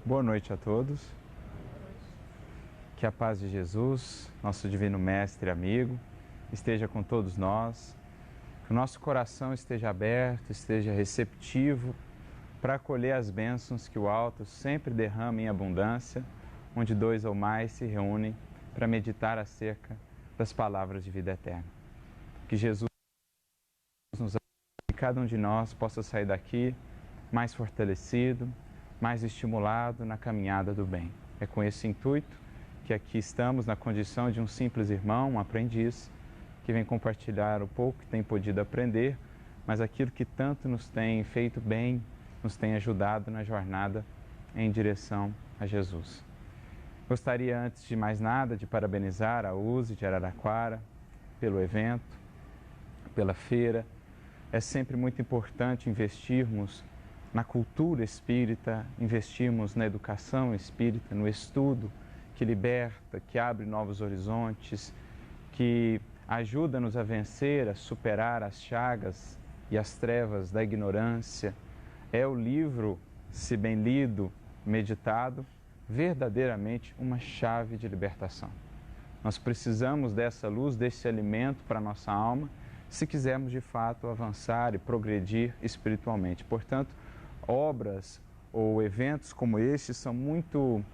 Boa noite a todos. Que a paz de Jesus, nosso divino mestre e amigo, esteja com todos nós. Que o nosso coração esteja aberto, esteja receptivo para acolher as bênçãos que o alto sempre derrama em abundância, onde dois ou mais se reúnem para meditar acerca das palavras de vida eterna. Que Jesus nos abençoe, que cada um de nós possa sair daqui mais fortalecido, mais estimulado na caminhada do bem. É com esse intuito que aqui estamos na condição de um simples irmão, um aprendiz, que vem compartilhar o pouco que tem podido aprender, mas aquilo que tanto nos tem feito bem, nos tem ajudado na jornada em direção a Jesus. Gostaria, antes de mais nada, de parabenizar a USE de Araraquara pelo evento, pela feira. É sempre muito importante investirmos na cultura espírita, investirmos na educação espírita, no estudo que liberta, que abre novos horizontes, que ajuda-nos a vencer, a superar as chagas e as trevas da ignorância. É o livro, se bem lido, meditado, verdadeiramente uma chave de libertação. Nós precisamos dessa luz, desse alimento para a nossa alma, se quisermos de fato avançar e progredir espiritualmente. Portanto, obras ou eventos como este são muito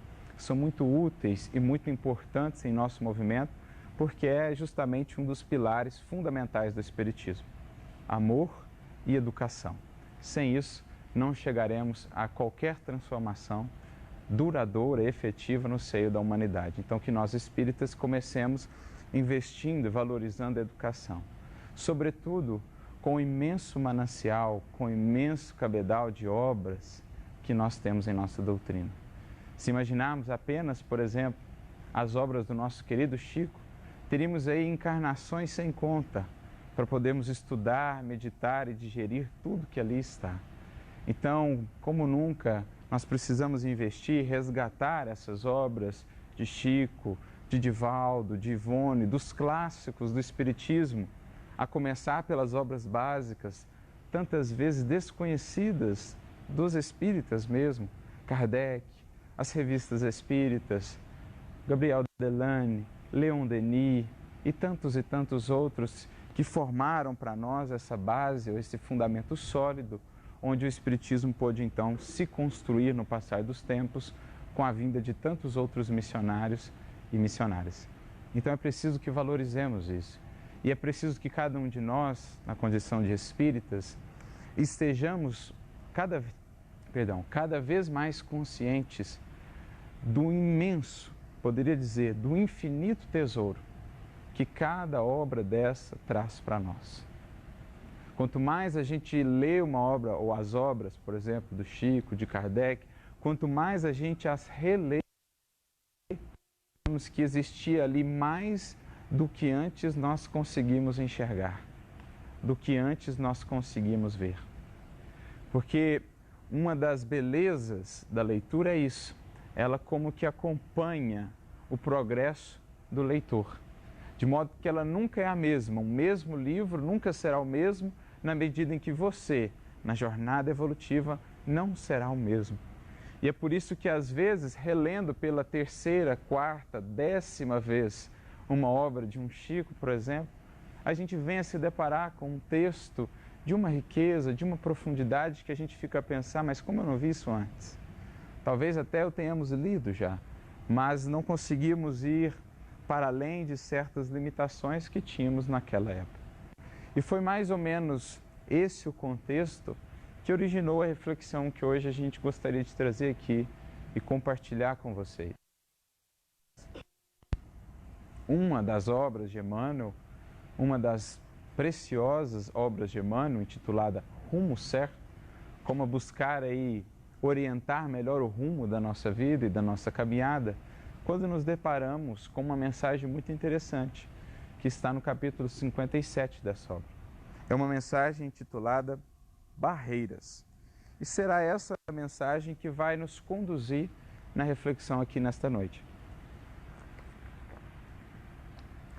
úteis e muito importantes em nosso movimento, porque é justamente um dos pilares fundamentais do Espiritismo: amor e educação. Sem isso, não chegaremos a qualquer transformação duradoura e efetiva no seio da humanidade. Então, que nós espíritas comecemos investindo e valorizando a educação, sobretudo com o imenso manancial, com o imenso cabedal de obras que nós temos em nossa doutrina. Se imaginarmos apenas, por exemplo, as obras do nosso querido Chico, teríamos aí encarnações sem conta para podermos estudar, meditar e digerir tudo que ali está. Então, como nunca, nós precisamos investir, resgatar essas obras de Chico, de Divaldo, de Ivone, dos clássicos do Espiritismo, a começar pelas obras básicas, tantas vezes desconhecidas dos espíritas mesmo, Kardec, as revistas espíritas, Gabriel Delane, Leon Denis e tantos outros que formaram para nós essa base, esse fundamento sólido, onde o Espiritismo pôde então se construir no passar dos tempos com a vinda de tantos outros missionários e missionárias. Então é preciso que valorizemos isso. E é preciso que cada um de nós, na condição de espíritas, estejamos cada vez mais conscientes do imenso, poderia dizer, do infinito tesouro que cada obra dessa traz para nós. Quanto mais a gente lê uma obra, ou as obras, por exemplo, do Chico, de Kardec, quanto mais a gente as relê, vemos que existia ali mais do que antes nós conseguimos enxergar, do que antes nós conseguimos ver. Porque uma das belezas da leitura é isso, ela como que acompanha o progresso do leitor, de modo que ela nunca é a mesma, o mesmo livro nunca será o mesmo, na medida em que você, na jornada evolutiva, não será o mesmo. E é por isso que, às vezes, relendo pela terceira, quarta, 10ª vez uma obra de um Chico, por exemplo, a gente vem a se deparar com um texto de uma riqueza, de uma profundidade que a gente fica a pensar, mas como eu não vi isso antes? Talvez até o tenhamos lido já, mas não conseguimos ir para além de certas limitações que tínhamos naquela época. E foi mais ou menos esse o contexto que originou a reflexão que hoje a gente gostaria de trazer aqui e compartilhar com vocês. Uma das obras de Emmanuel, uma das preciosas obras de Emmanuel, intitulada Rumo Certo, como buscar aí orientar melhor o rumo da nossa vida e da nossa caminhada, quando nos deparamos com uma mensagem muito interessante, que está no capítulo 57 dessa obra. É uma mensagem intitulada Barreiras. E será essa a mensagem que vai nos conduzir na reflexão aqui nesta noite.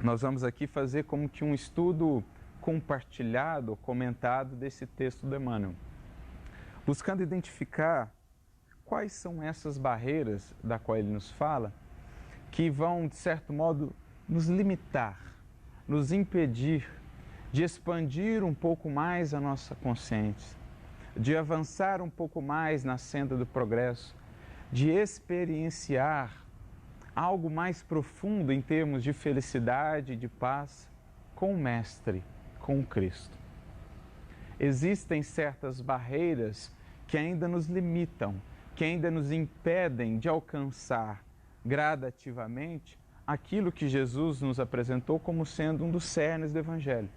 Nós vamos aqui fazer como que um estudo compartilhado, comentado desse texto do Emmanuel, buscando identificar quais são essas barreiras da qual ele nos fala, que vão, de certo modo, nos limitar, nos impedir de expandir um pouco mais a nossa consciência, de avançar um pouco mais na senda do progresso, de experienciar algo mais profundo em termos de felicidade e de paz com o Mestre, com o Cristo. Existem certas barreiras que ainda nos limitam, que ainda nos impedem de alcançar gradativamente aquilo que Jesus nos apresentou como sendo um dos cernes do Evangelho.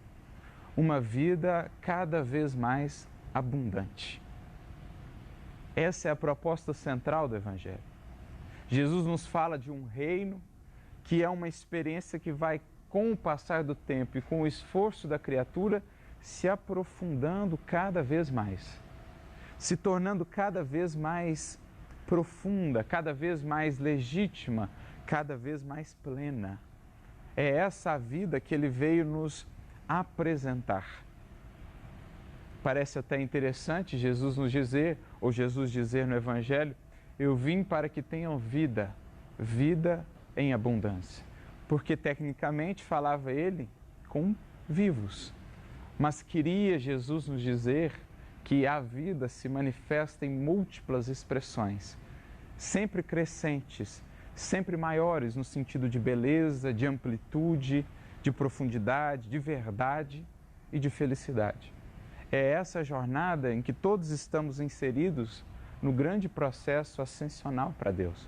Uma vida cada vez mais abundante. Essa é a proposta central do Evangelho. Jesus nos fala de um reino que é uma experiência que vai, com o passar do tempo e com o esforço da criatura, se aprofundando cada vez mais, se tornando cada vez mais profunda, cada vez mais legítima, cada vez mais plena. É essa a vida que ele veio nos apresentar. Parece até interessante Jesus nos dizer, ou Jesus dizer no Evangelho, eu vim para que tenham vida, vida em abundância. Porque tecnicamente falava ele com vivos. Mas queria Jesus nos dizer que a vida se manifesta em múltiplas expressões, sempre crescentes, sempre maiores no sentido de beleza, de amplitude, de profundidade, de verdade e de felicidade. É essa jornada em que todos estamos inseridos no grande processo ascensional para Deus.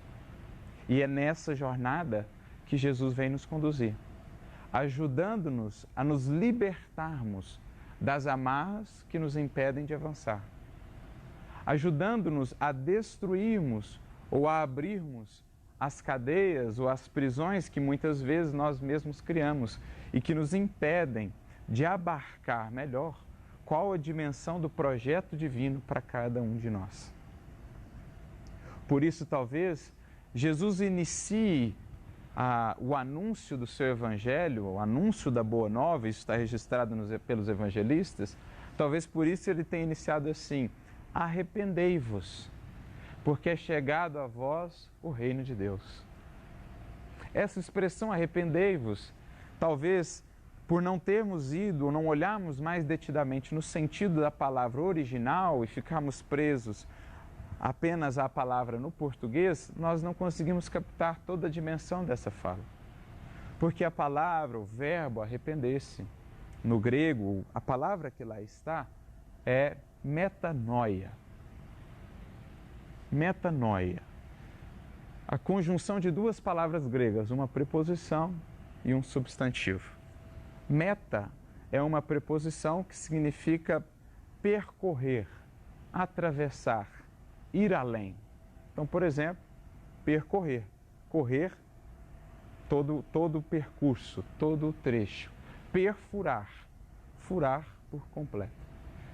E é nessa jornada que Jesus vem nos conduzir, ajudando-nos a nos libertarmos das amarras que nos impedem de avançar, ajudando-nos a destruirmos ou a abrirmos as cadeias ou as prisões que muitas vezes nós mesmos criamos e que nos impedem de abarcar melhor qual a dimensão do projeto divino para cada um de nós. Por isso, talvez, Jesus inicie o anúncio do seu Evangelho, o anúncio da Boa Nova, isso está registrado pelos evangelistas, talvez por isso ele tenha iniciado assim: arrependei-vos, porque é chegado a vós o reino de Deus. Essa expressão arrependei-vos, talvez por não termos ido ou não olharmos mais detidamente no sentido da palavra original e ficarmos presos apenas à palavra no português, nós não conseguimos captar toda a dimensão dessa fala. Porque a palavra, o verbo arrepender-se, no grego, a palavra que lá está é metanoia. Metanoia. A conjunção de duas palavras gregas, uma preposição e um substantivo. Meta é uma preposição que significa percorrer, atravessar, ir além. Então, por exemplo, percorrer. Correr todo o percurso, todo o trecho. Perfurar. Furar por completo.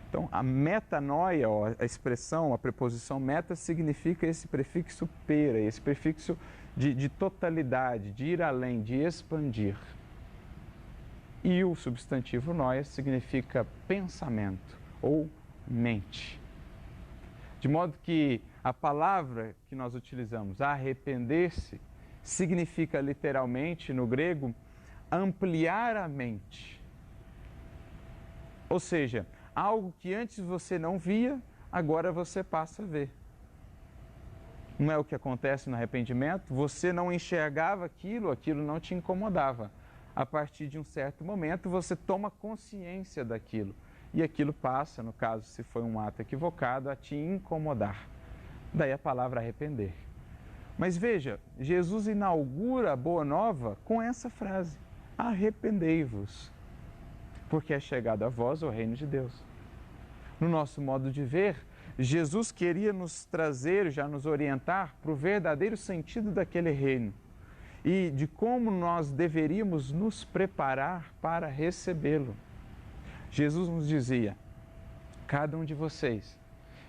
Então, a metanoia, a expressão, a preposição meta, significa esse prefixo pera, esse prefixo de totalidade, de ir além, de expandir. E o substantivo noia significa pensamento ou mente. De modo que a palavra que nós utilizamos, arrepender-se, significa literalmente no grego ampliar a mente. Ou seja, algo que antes você não via, agora você passa a ver. Não é o que acontece no arrependimento? Você não enxergava aquilo não te incomodava. A partir de um certo momento, você toma consciência daquilo. E aquilo passa, no caso, se foi um ato equivocado, a te incomodar. Daí a palavra arrepender. Mas veja, Jesus inaugura a Boa Nova com essa frase: arrependei-vos, porque é chegado a vós o reino de Deus. No nosso modo de ver, Jesus queria nos trazer, já nos orientar para o verdadeiro sentido daquele reino e de como nós deveríamos nos preparar para recebê-lo. Jesus nos dizia: cada um de vocês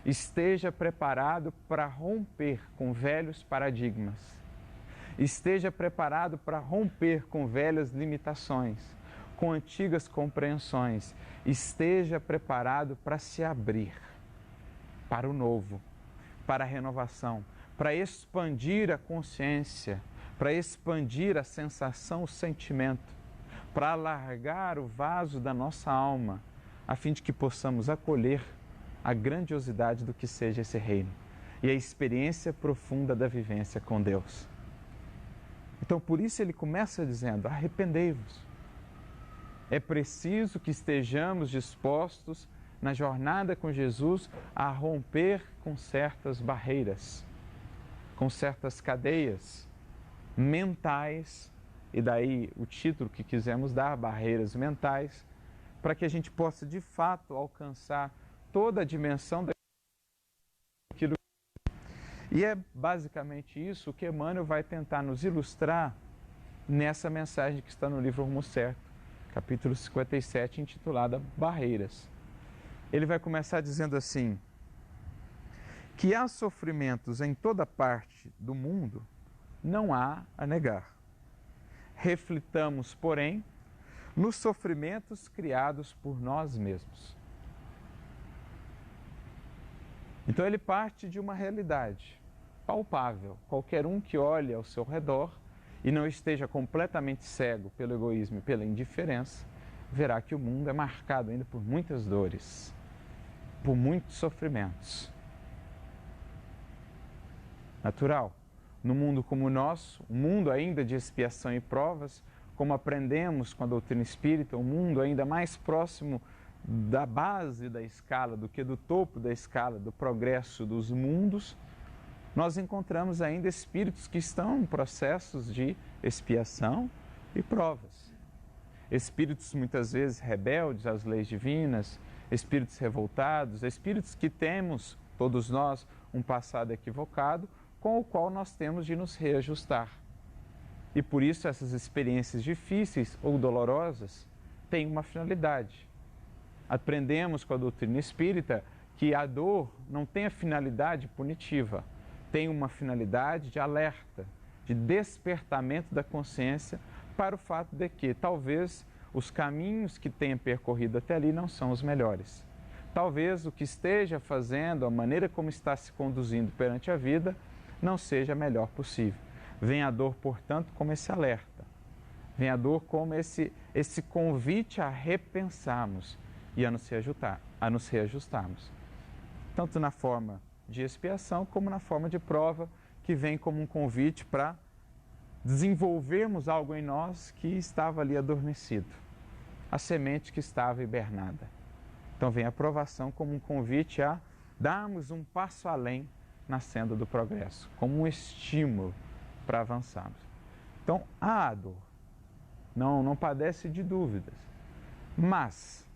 esteja preparado para romper com velhos paradigmas, esteja preparado para romper com velhas limitações, com antigas compreensões, esteja preparado para se abrir para o novo, para a renovação, para expandir a consciência, para expandir a sensação, o sentimento, para alargar o vaso da nossa alma, a fim de que possamos acolher a grandiosidade do que seja esse reino e a experiência profunda da vivência com Deus. Então, por isso ele começa dizendo: arrependei-vos. É preciso que estejamos dispostos na jornada com Jesus a romper com certas barreiras, com certas cadeias mentais, e daí o título que quisemos dar, barreiras mentais, para que a gente possa de fato alcançar toda a dimensão daquilo. E é basicamente isso que Emmanuel vai tentar nos ilustrar nessa mensagem que está no livro Rumo Certo, capítulo 57, intitulada Barreiras. Ele vai começar dizendo assim: que há sofrimentos em toda parte do mundo, não há a negar. Reflitamos, porém, nos sofrimentos criados por nós mesmos. Então ele parte de uma realidade palpável. Qualquer um que olhe ao seu redor e não esteja completamente cego pelo egoísmo e pela indiferença, verá que o mundo é marcado ainda por muitas dores, por muitos sofrimentos. Natural. No mundo como o nosso, um mundo ainda de expiação e provas, como aprendemos com a doutrina espírita, um mundo ainda mais próximo da base da escala do que do topo da escala do progresso dos mundos, nós encontramos ainda espíritos que estão em processos de expiação e provas. Espíritos muitas vezes rebeldes às leis divinas, espíritos revoltados, espíritos que temos, todos nós, um passado equivocado, com o qual nós temos de nos reajustar. E por isso essas experiências difíceis ou dolorosas têm uma finalidade. Aprendemos com a doutrina espírita que a dor não tem a finalidade punitiva, tem uma finalidade de alerta, de despertamento da consciência para o fato de que talvez os caminhos que tenha percorrido até ali não são os melhores. Talvez o que esteja fazendo, a maneira como está se conduzindo perante a vida, não seja a melhor possível. Vem a dor, portanto, como esse alerta. Vem a dor como esse convite a repensarmos e a nos reajustarmos. Tanto na forma de expiação como na forma de prova, que vem como um convite para desenvolvermos algo em nós que estava ali adormecido. A semente que estava hibernada. Então vem a provação como um convite a darmos um passo além na senda do progresso, como um estímulo para avançarmos. Então, há dor, não padece de dúvidas, mas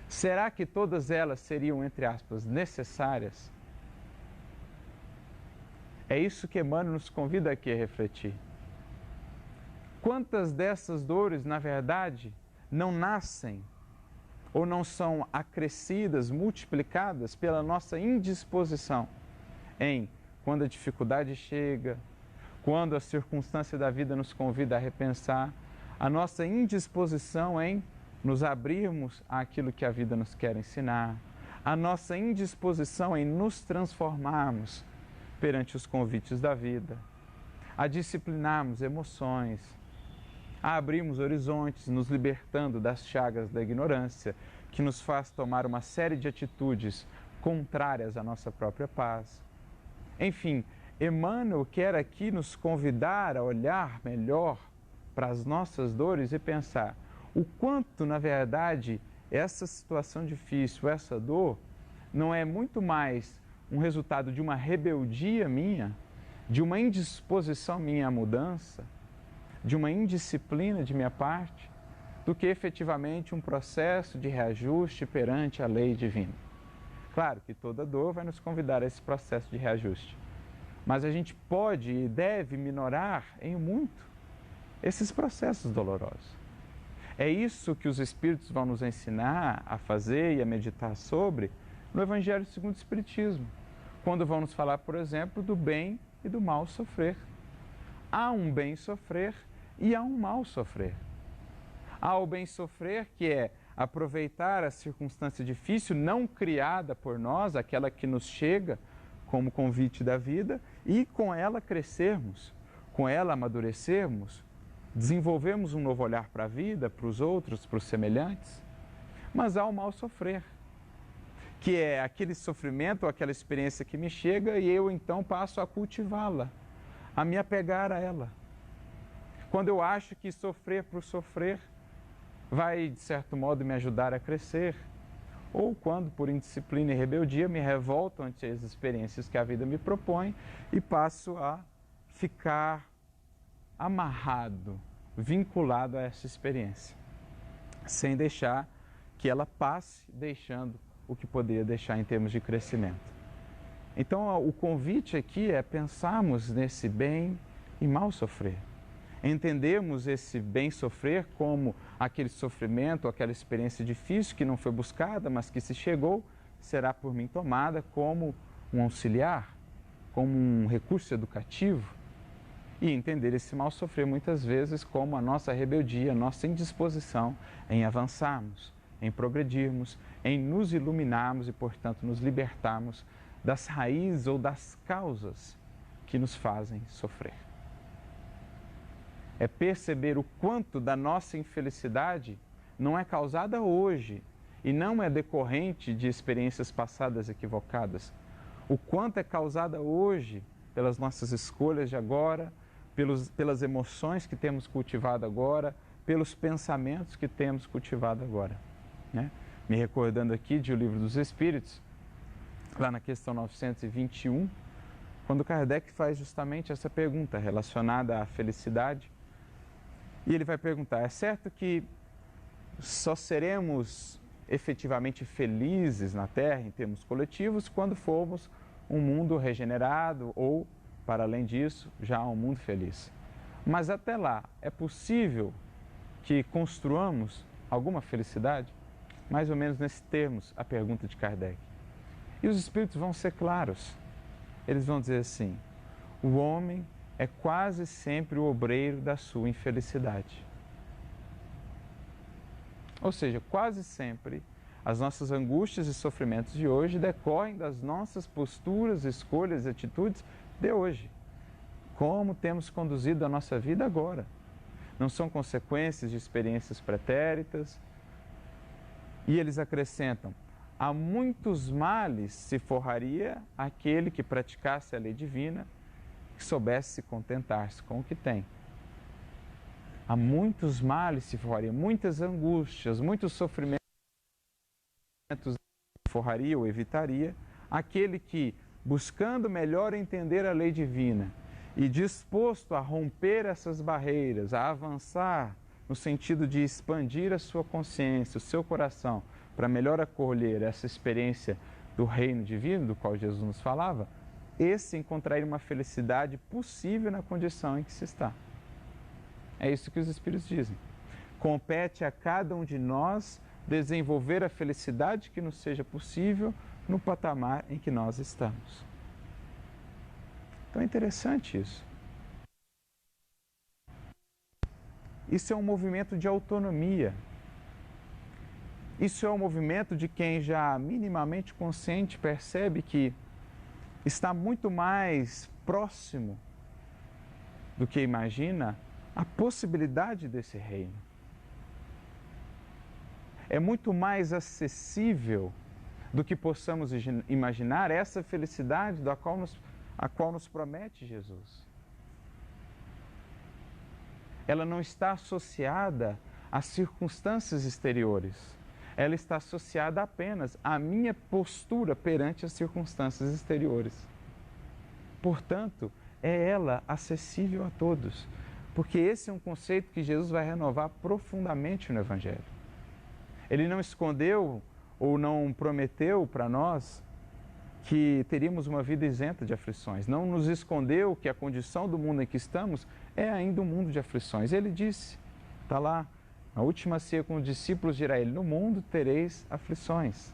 será que todas elas seriam, entre aspas, necessárias? É isso que Emmanuel nos convida aqui a refletir. Quantas dessas dores, na verdade, não nascem ou não são acrescidas, multiplicadas pela nossa indisposição em, quando a dificuldade chega, quando a circunstância da vida nos convida a repensar, a nossa indisposição em nos abrirmos àquilo que a vida nos quer ensinar, a nossa indisposição em nos transformarmos perante os convites da vida, a disciplinarmos emoções, a abrirmos horizontes, nos libertando das chagas da ignorância, que nos faz tomar uma série de atitudes contrárias à nossa própria paz. Enfim, Emmanuel quer aqui nos convidar a olhar melhor para as nossas dores e pensar o quanto, na verdade, essa situação difícil, essa dor, não é muito mais um resultado de uma rebeldia minha, de uma indisposição minha à mudança, de uma indisciplina de minha parte, do que efetivamente um processo de reajuste perante a lei divina. Claro que toda dor vai nos convidar a esse processo de reajuste, mas a gente pode e deve minorar em muito esses processos dolorosos. É isso que os Espíritos vão nos ensinar a fazer e a meditar sobre no Evangelho segundo o Espiritismo, quando vão nos falar, por exemplo, do bem e do mal sofrer. Há um bem sofrer e há um mal sofrer. Há o bem sofrer, que é aproveitar a circunstância difícil, não criada por nós, aquela que nos chega como convite da vida e com ela crescermos, com ela amadurecermos, desenvolvermos um novo olhar para a vida, para os outros, para os semelhantes. Mas há o mal sofrer, que é aquele sofrimento, aquela experiência que me chega e eu então passo a cultivá-la, a me apegar a ela. Quando eu acho que sofrer por sofrer vai, de certo modo, me ajudar a crescer, ou quando, por indisciplina e rebeldia, me revolto ante as experiências que a vida me propõe e passo a ficar amarrado, vinculado a essa experiência, sem deixar que ela passe, deixando o que poderia deixar em termos de crescimento. Então, o convite aqui é pensarmos nesse bem e mal sofrer. Entendermos esse bem sofrer como aquele sofrimento, aquela experiência difícil que não foi buscada, mas que se chegou, será por mim tomada como um auxiliar, como um recurso educativo. E entender esse mal sofrer muitas vezes como a nossa rebeldia, a nossa indisposição em avançarmos, em progredirmos, em nos iluminarmos e, portanto, nos libertarmos das raízes ou das causas que nos fazem sofrer. É perceber o quanto da nossa infelicidade não é causada hoje e não é decorrente de experiências passadas equivocadas. O quanto é causada hoje pelas nossas escolhas de agora, pelas emoções que temos cultivado agora, pelos pensamentos que temos cultivado agora. Né? Me recordando aqui de O Livro dos Espíritos, lá na questão 921, quando Kardec faz justamente essa pergunta relacionada à felicidade. E ele vai perguntar, é certo que só seremos efetivamente felizes na Terra, em termos coletivos, quando formos um mundo regenerado ou, para além disso, já um mundo feliz. Mas até lá, é possível que construamos alguma felicidade? Mais ou menos nesses termos, a pergunta de Kardec. E os espíritos vão ser claros. Eles vão dizer assim, o homem é quase sempre o obreiro da sua infelicidade. Ou seja, quase sempre as nossas angústias e sofrimentos de hoje decorrem das nossas posturas, escolhas e atitudes de hoje. Como temos conduzido a nossa vida agora. Não são consequências de experiências pretéritas. E eles acrescentam, a muitos males se forraria aquele que praticasse a lei divina, que soubesse se contentar-se com o que tem. Há muitos males se forraria, muitas angústias, muitos sofrimentos forraria ou evitaria aquele que, buscando melhor entender a lei divina e disposto a romper essas barreiras, a avançar no sentido de expandir a sua consciência, o seu coração, para melhor acolher essa experiência do reino divino, do qual Jesus nos falava, esse encontraria uma felicidade possível na condição em que se está. É isso que os Espíritos dizem. Compete a cada um de nós desenvolver a felicidade que nos seja possível no patamar em que nós estamos. Então é interessante isso. Isso é um movimento de autonomia. Isso é um movimento de quem já minimamente consciente percebe que está muito mais próximo do que imagina a possibilidade desse reino. É muito mais acessível do que possamos imaginar essa felicidade a qual nos promete Jesus. Ela não está associada às circunstâncias exteriores. Ela está associada apenas à minha postura perante as circunstâncias exteriores. Portanto, é ela acessível a todos, porque esse é um conceito que Jesus vai renovar profundamente no Evangelho. Ele não escondeu ou não prometeu para nós que teríamos uma vida isenta de aflições. Não nos escondeu que a condição do mundo em que estamos é ainda um mundo de aflições. Ele disse, está lá, na última ceia com os discípulos dirá ele, no mundo tereis aflições,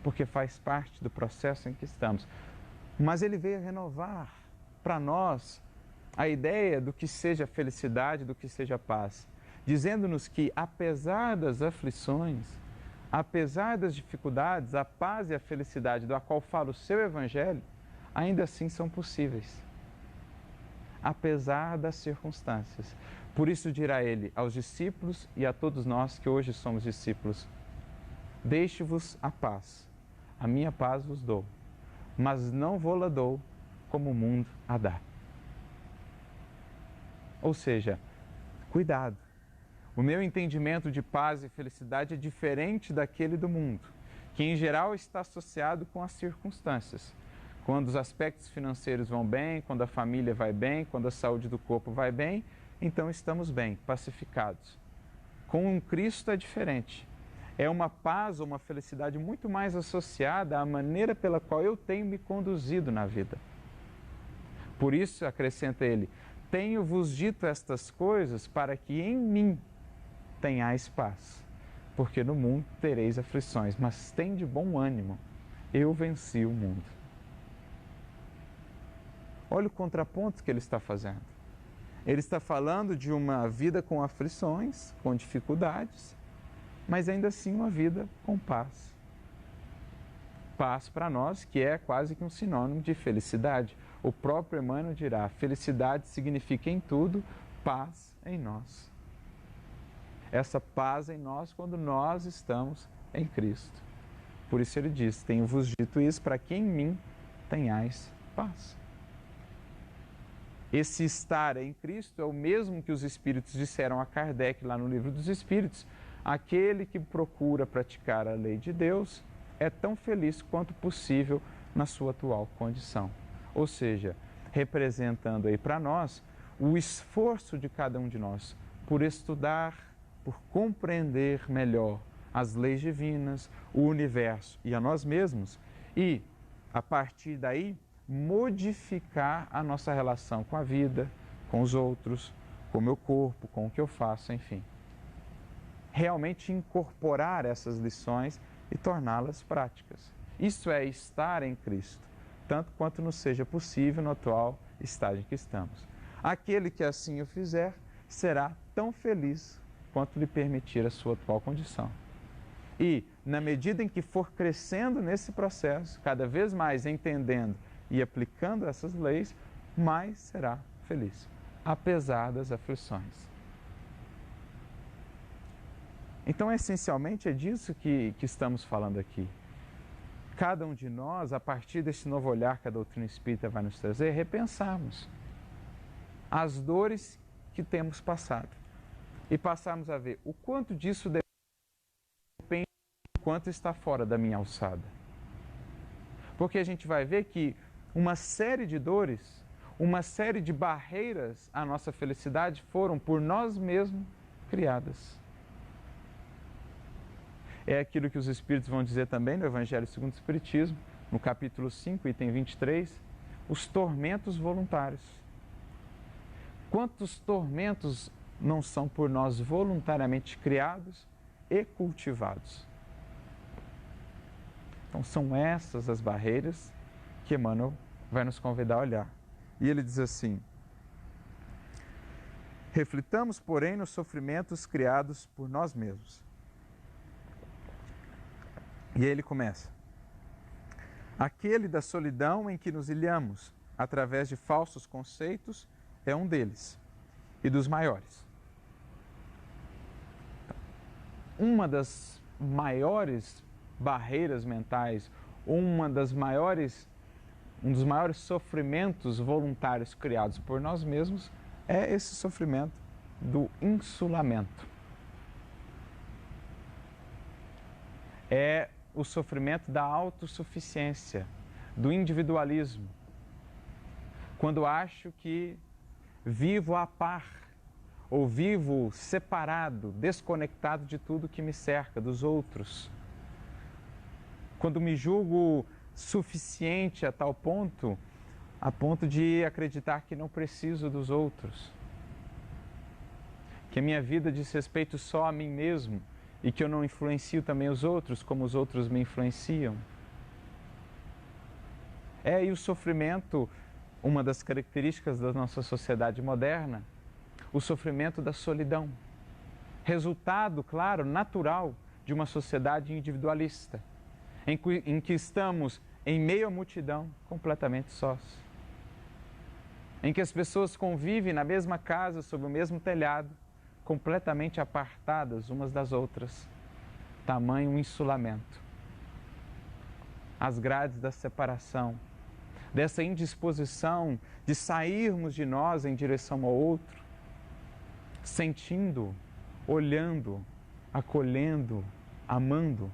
porque faz parte do processo em que estamos. Mas ele veio renovar para nós a ideia do que seja felicidade, do que seja paz, dizendo-nos que, apesar das aflições, apesar das dificuldades, a paz e a felicidade da qual fala o seu Evangelho, ainda assim são possíveis, apesar das circunstâncias. Por isso dirá ele aos discípulos e a todos nós que hoje somos discípulos: deixe-vos a paz, a minha paz vos dou, mas não vou-la dou como o mundo a dá. Ou seja, cuidado. O meu entendimento de paz e felicidade é diferente daquele do mundo, que em geral está associado com as circunstâncias. Quando os aspectos financeiros vão bem, quando a família vai bem, quando a saúde do corpo vai bem, então estamos bem, pacificados. Com Cristo é diferente. É uma paz ou uma felicidade muito mais associada à maneira pela qual eu tenho me conduzido na vida. Por isso, acrescenta ele, tenho-vos dito estas coisas para que em mim tenhais paz, porque no mundo tereis aflições, mas tende bom ânimo, eu venci o mundo. Olha o contraponto que ele está fazendo. Ele está falando de uma vida com aflições, com dificuldades, mas ainda assim uma vida com paz. Paz para nós, que é quase que um sinônimo de felicidade. O próprio Emmanuel dirá, felicidade significa em tudo, paz em nós. Essa paz em nós quando nós estamos em Cristo. Por isso ele diz, tenho-vos dito isso para que em mim tenhais paz. Esse estar em Cristo é o mesmo que os Espíritos disseram a Kardec lá no Livro dos Espíritos. Aquele que procura praticar a lei de Deus é tão feliz quanto possível na sua atual condição. Ou seja, representando aí para nós o esforço de cada um de nós por estudar, por compreender melhor as leis divinas, o universo e a nós mesmos e, a partir daí, modificar a nossa relação com a vida, com os outros, com o meu corpo, com o que eu faço, enfim. Realmente incorporar essas lições e torná-las práticas. Isso é estar em Cristo, tanto quanto nos seja possível no atual estágio em que estamos. Aquele que assim o fizer será tão feliz quanto lhe permitir a sua atual condição. E, na medida em que for crescendo nesse processo, cada vez mais entendendo e aplicando essas leis, mais será feliz, apesar das aflições. Então, essencialmente, é disso que estamos falando aqui. Cada um de nós, a partir desse novo olhar que a doutrina espírita vai nos trazer, repensarmos as dores que temos passado e passarmos a ver o quanto disso depende do quanto está fora da minha alçada. Porque a gente vai ver que uma série de dores, uma série de barreiras à nossa felicidade foram por nós mesmos criadas. É aquilo que os Espíritos vão dizer também no Evangelho segundo o Espiritismo, no capítulo 5, item 23, os tormentos voluntários. Quantos tormentos não são por nós voluntariamente criados e cultivados? Então são essas as barreiras que Emmanuel vai nos convidar a olhar. E ele diz assim, reflitamos, porém, nos sofrimentos criados por nós mesmos. E aí ele começa. Aquele da solidão em que nos ilhamos, através de falsos conceitos, é um deles, e dos maiores. Uma das maiores barreiras mentais, um dos maiores sofrimentos voluntários criados por nós mesmos é esse sofrimento do insulamento. É o sofrimento da autossuficiência, do individualismo. Quando acho que vivo à par, ou vivo separado, desconectado de tudo que me cerca, dos outros. Quando me julgo suficiente a ponto de acreditar que não preciso dos outros. Que a minha vida diz respeito só a mim mesmo e que eu não influencio também os outros como os outros me influenciam. E o sofrimento, uma das características da nossa sociedade moderna, o sofrimento da solidão. Resultado, claro, natural de uma sociedade individualista, em que estamos em meio à multidão completamente sós, em que as pessoas convivem na mesma casa, sob o mesmo telhado, completamente apartadas umas das outras, tamanho insulamento. As grades da separação, dessa indisposição de sairmos de nós em direção ao outro, sentindo, olhando, acolhendo, amando,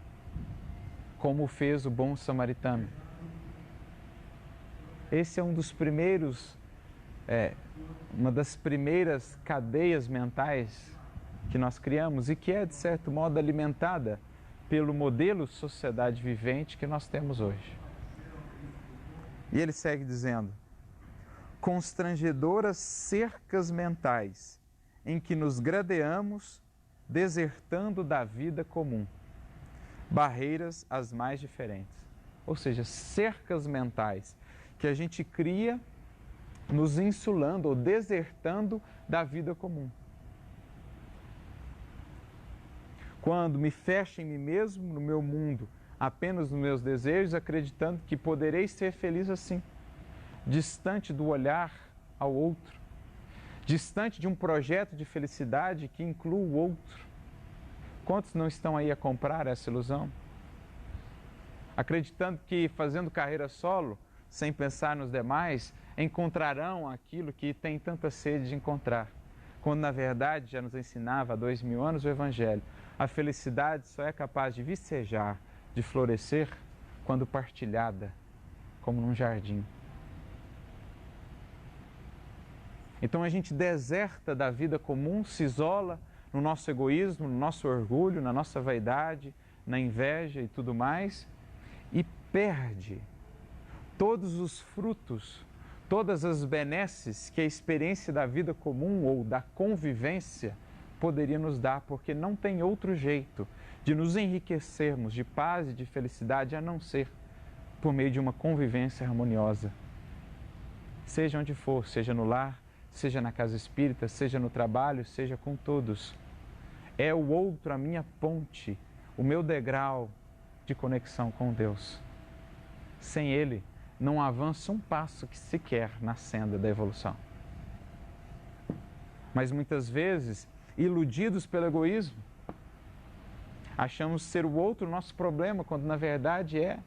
como fez o bom samaritano. Esse é um dos primeiros, uma das primeiras cadeias mentais que nós criamos e que é, de certo modo, alimentada pelo modelo sociedade vivente que nós temos hoje. E ele segue dizendo: constrangedoras cercas mentais em que nos gradeamos, desertando da vida comum, barreiras as mais diferentes. Ou seja, cercas mentais que a gente cria nos insulando ou desertando da vida comum. Quando me fecho em mim mesmo, no meu mundo, apenas nos meus desejos, acreditando que poderei ser feliz assim, distante do olhar ao outro, distante de um projeto de felicidade que inclua o outro. Quantos não estão aí a comprar essa ilusão? Acreditando que fazendo carreira solo, sem pensar nos demais, encontrarão aquilo que tem tanta sede de encontrar. Quando na verdade já nos ensinava há 2000 anos o Evangelho. A felicidade só é capaz de vicejar, de florescer, quando partilhada, como num jardim. Então a gente deserta da vida comum, se isola no nosso egoísmo, no nosso orgulho, na nossa vaidade, na inveja e tudo mais, e perde todos os frutos, todas as benesses que a experiência da vida comum ou da convivência poderia nos dar, porque não tem outro jeito de nos enriquecermos de paz e de felicidade a não ser por meio de uma convivência harmoniosa. Seja onde for, seja no lar, seja na casa espírita, seja no trabalho, seja com todos. É o outro a minha ponte, o meu degrau de conexão com Deus. Sem ele, não avança um passo que sequer na senda da evolução. Mas muitas vezes, iludidos pelo egoísmo, achamos ser o outro o nosso problema, quando na verdade é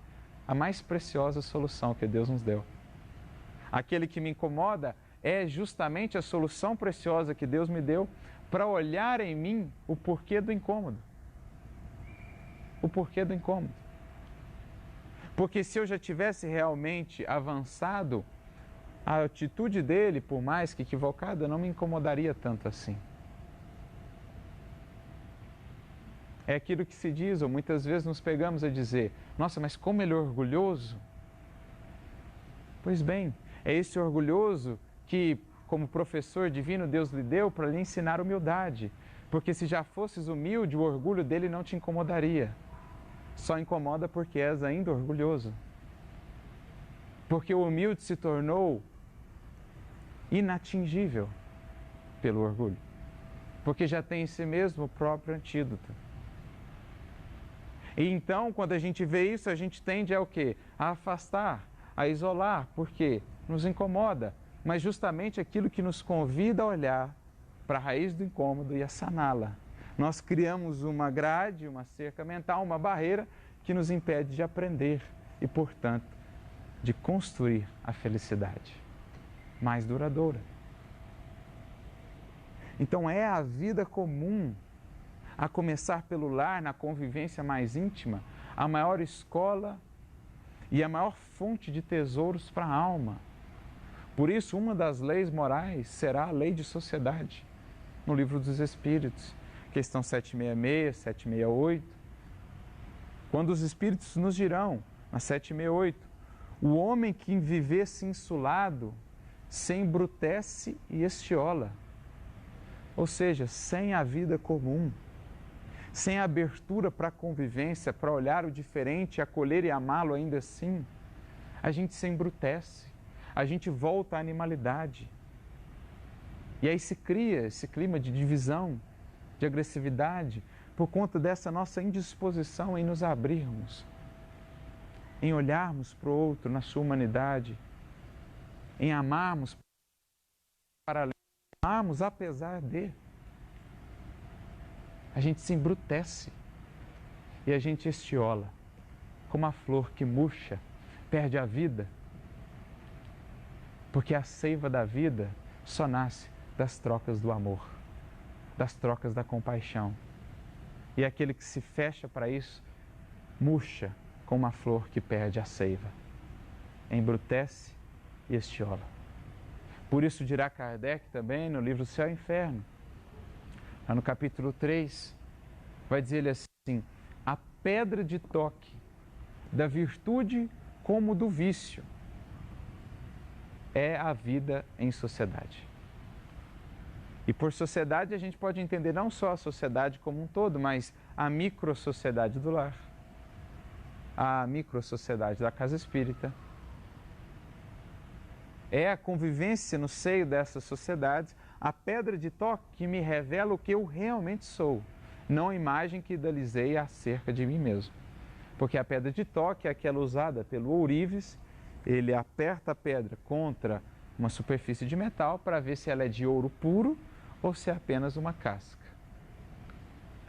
a mais preciosa solução que Deus nos deu. Aquele que me incomoda é justamente a solução preciosa que Deus me deu para olhar em mim o porquê do incômodo. O porquê do incômodo. Porque se eu já tivesse realmente avançado, a atitude dele, por mais que equivocada, não me incomodaria tanto assim. É aquilo que se diz, ou muitas vezes nos pegamos a dizer: nossa, mas como ele é orgulhoso. Pois bem, é esse orgulhoso que, como professor divino, Deus lhe deu para lhe ensinar humildade. Porque se já fosses humilde, o orgulho dele não te incomodaria. Só incomoda porque és ainda orgulhoso. Porque o humilde se tornou inatingível pelo orgulho. Porque já tem em si mesmo o próprio antídoto. E então, quando a gente vê isso, a gente tende a o quê? A afastar, a isolar, porque nos incomoda. Mas justamente aquilo que nos convida a olhar para a raiz do incômodo e a saná-la. Nós criamos uma grade, uma cerca mental, uma barreira que nos impede de aprender e, portanto, de construir a felicidade mais duradoura. Então é a vida comum, a começar pelo lar, na convivência mais íntima, a maior escola e a maior fonte de tesouros para a alma. Por isso, uma das leis morais será a lei de sociedade, no Livro dos Espíritos, questão 766, 768. Quando os Espíritos nos dirão, na 768, o homem que vivesse insulado se embrutece e estiola. Ou seja, sem a vida comum, sem a abertura para a convivência, para olhar o diferente, acolher e amá-lo ainda assim, a gente se embrutece, a gente volta à animalidade. E aí se cria esse clima de divisão, de agressividade, por conta dessa nossa indisposição em nos abrirmos, em olharmos para o outro na sua humanidade, em amarmos para além, amarmos apesar de. A gente se embrutece e a gente estiola, como a flor que murcha, perde a vida, porque a seiva da vida só nasce das trocas do amor, das trocas da compaixão. E aquele que se fecha para isso, murcha como uma flor que perde a seiva, embrutece e estiola. Por isso dirá Kardec também no livro Céu e Inferno, lá no capítulo 3, vai dizer ele assim: a pedra de toque da virtude como do vício é a vida em sociedade. E por sociedade a gente pode entender não só a sociedade como um todo, mas a microsociedade do lar, a microsociedade da casa espírita. É a convivência no seio dessas sociedades a pedra de toque que me revela o que eu realmente sou, não a imagem que idealizei acerca de mim mesmo. Porque a pedra de toque é aquela usada pelo ourives, ele aperta a pedra contra uma superfície de metal para ver se ela é de ouro puro ou se é apenas uma casca.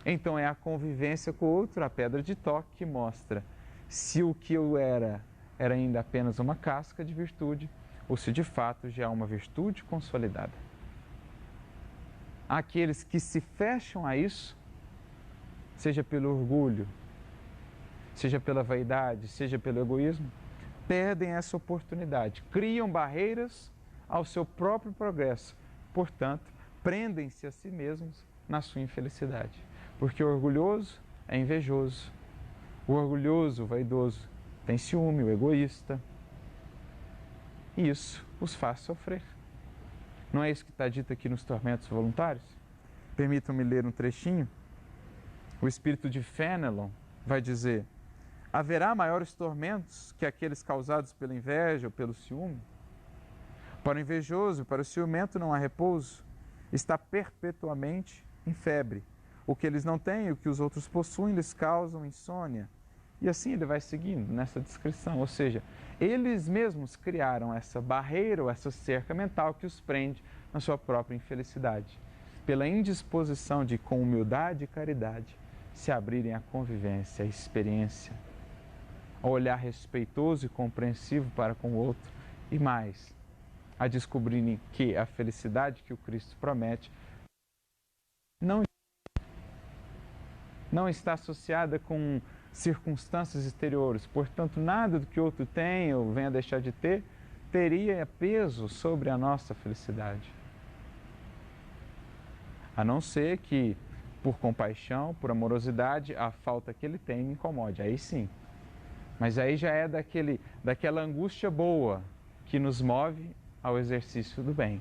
Então é a convivência com o outro, a pedra de toque, que mostra se o que eu era ainda apenas uma casca de virtude ou se de fato já é uma virtude consolidada. Aqueles que se fecham a isso, seja pelo orgulho, seja pela vaidade, seja pelo egoísmo, perdem essa oportunidade, criam barreiras ao seu próprio progresso, portanto, prendem-se a si mesmos na sua infelicidade. Porque o orgulhoso é invejoso, o orgulhoso, o vaidoso, tem ciúme, o egoísta, e isso os faz sofrer. Não é isso que está dito aqui nos Tormentos Voluntários? Permitam-me ler um trechinho. O espírito de Fénelon vai dizer: haverá maiores tormentos que aqueles causados pela inveja ou pelo ciúme? Para o invejoso e para o ciumento não há repouso, está perpetuamente em febre. O que eles não têm, o que os outros possuem, lhes causam insônia. E assim ele vai seguindo nessa descrição, ou seja, eles mesmos criaram essa barreira ou essa cerca mental que os prende na sua própria infelicidade, pela indisposição de, com humildade e caridade, se abrirem à convivência, à experiência, ao olhar respeitoso e compreensivo para com o outro, e mais, a descobrirem que a felicidade que o Cristo promete não está associada com circunstâncias exteriores, portanto, nada do que outro tem ou venha a deixar de ter, teria peso sobre a nossa felicidade. A não ser que, por compaixão, por amorosidade, a falta que ele tem me incomode, aí sim. Mas aí já é daquela angústia boa que nos move ao exercício do bem.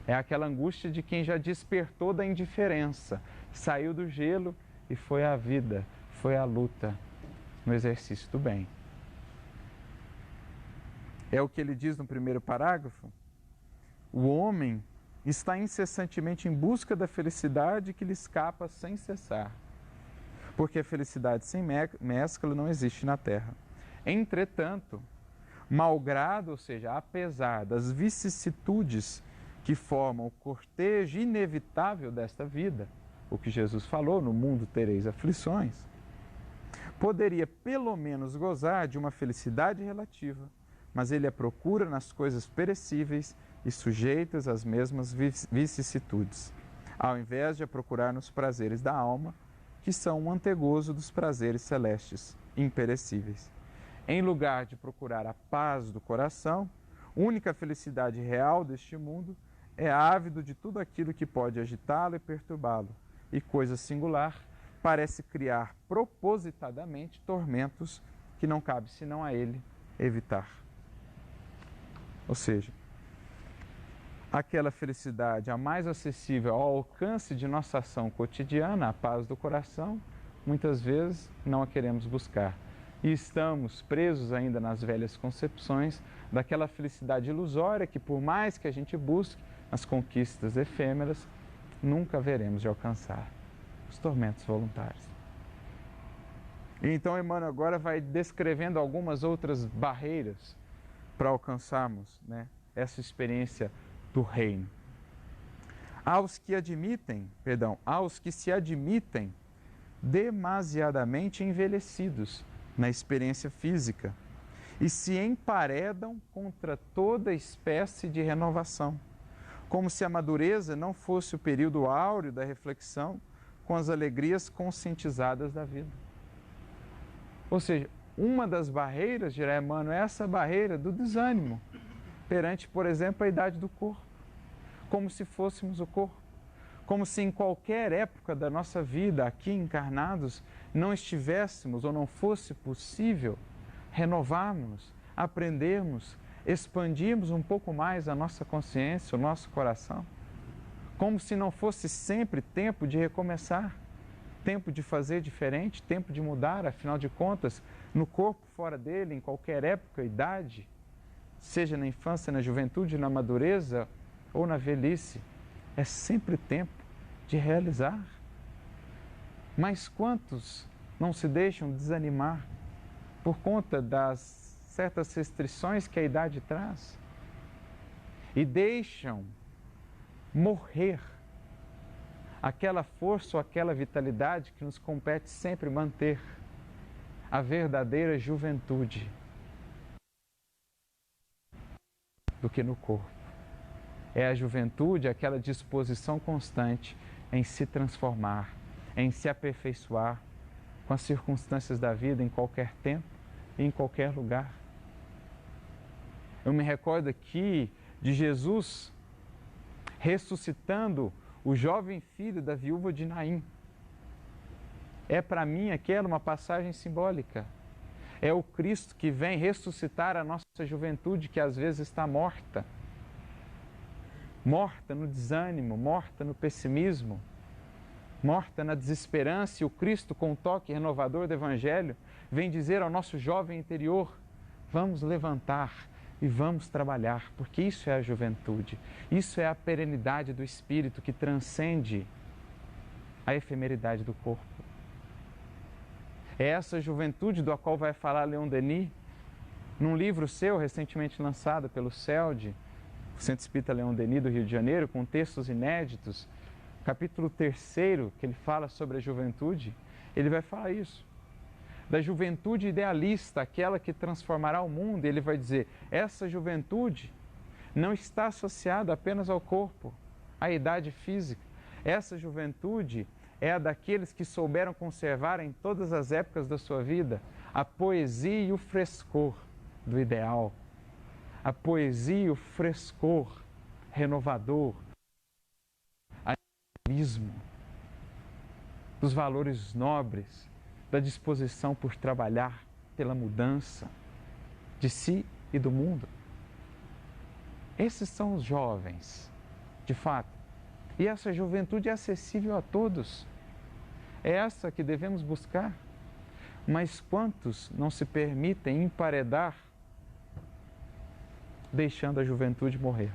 É aquela angústia de quem já despertou da indiferença, saiu do gelo e foi à vida, foi à luta no exercício do bem. É o que ele diz no primeiro parágrafo. O homem está incessantemente em busca da felicidade que lhe escapa sem cessar, porque a felicidade sem mescla não existe na terra. Entretanto, malgrado, ou seja, apesar das vicissitudes que formam o cortejo inevitável desta vida, o que Jesus falou, no mundo tereis aflições, poderia pelo menos gozar de uma felicidade relativa, mas ele a procura nas coisas perecíveis e sujeitas às mesmas vicissitudes, ao invés de a procurar nos prazeres da alma, que são um antegozo dos prazeres celestes, imperecíveis. Em lugar de procurar a paz do coração, única felicidade real deste mundo, é ávido de tudo aquilo que pode agitá-lo e perturbá-lo, e, coisa singular, parece criar propositadamente tormentos que não cabe senão a ele evitar. Ou seja, aquela felicidade a mais acessível ao alcance de nossa ação cotidiana, a paz do coração, muitas vezes não a queremos buscar. E estamos presos ainda nas velhas concepções daquela felicidade ilusória que, por mais que a gente busque as conquistas efêmeras, nunca veremos de alcançar. os tormentos voluntários. E então Emmanuel agora vai descrevendo algumas outras barreiras para alcançarmos, né, essa experiência do reino. Aos que se admitem demasiadamente envelhecidos na experiência física e se emparedam contra toda espécie de renovação, como se a madureza não fosse o período áureo da reflexão com as alegrias conscientizadas da vida. Ou seja, uma das barreiras, dirá Emmanuel, é essa barreira do desânimo perante, por exemplo, a idade do corpo, como se fôssemos o corpo, como se em qualquer época da nossa vida, aqui encarnados, não estivéssemos ou não fosse possível renovarmos, aprendermos, expandirmos um pouco mais a nossa consciência, o nosso coração, como se não fosse sempre tempo de recomeçar, tempo de fazer diferente, tempo de mudar, afinal de contas, no corpo, fora dele, em qualquer época, idade, seja na infância, na juventude, na madureza ou na velhice, é sempre tempo de realizar. Mas quantos não se deixam desanimar por conta das certas restrições que a idade traz e deixam morrer aquela força ou aquela vitalidade que nos compete sempre manter, a verdadeira juventude, do que no corpo. É a juventude, aquela disposição constante em se transformar, em se aperfeiçoar com as circunstâncias da vida em qualquer tempo e em qualquer lugar. Eu me recordo aqui de Jesus ressuscitando o jovem filho da viúva de Naim. É para mim aquela uma passagem simbólica. É o Cristo que vem ressuscitar a nossa juventude que às vezes está morta. Morta no desânimo, morta no pessimismo, morta na desesperança, e o Cristo, com o toque renovador do Evangelho, vem dizer ao nosso jovem interior: vamos levantar e vamos trabalhar, porque isso é a juventude, isso é a perenidade do espírito que transcende a efemeridade do corpo. É essa juventude da qual vai falar Leon Denis, num livro seu recentemente lançado pelo CELD, o Centro Espírita Leon Denis do Rio de Janeiro, com textos inéditos, capítulo 3, que ele fala sobre a juventude, ele vai falar isso. Da juventude idealista, aquela que transformará o mundo, ele vai dizer: essa juventude não está associada apenas ao corpo, à idade física. Essa juventude é a daqueles que souberam conservar em todas as épocas da sua vida a poesia e o frescor do ideal. A poesia e o frescor renovador, o idealismo, dos valores nobres, da disposição por trabalhar pela mudança de si e do mundo. Esses são os jovens, de fato. E essa juventude é acessível a todos. É essa que devemos buscar. Mas quantos não se permitem emparedar, deixando a juventude morrer?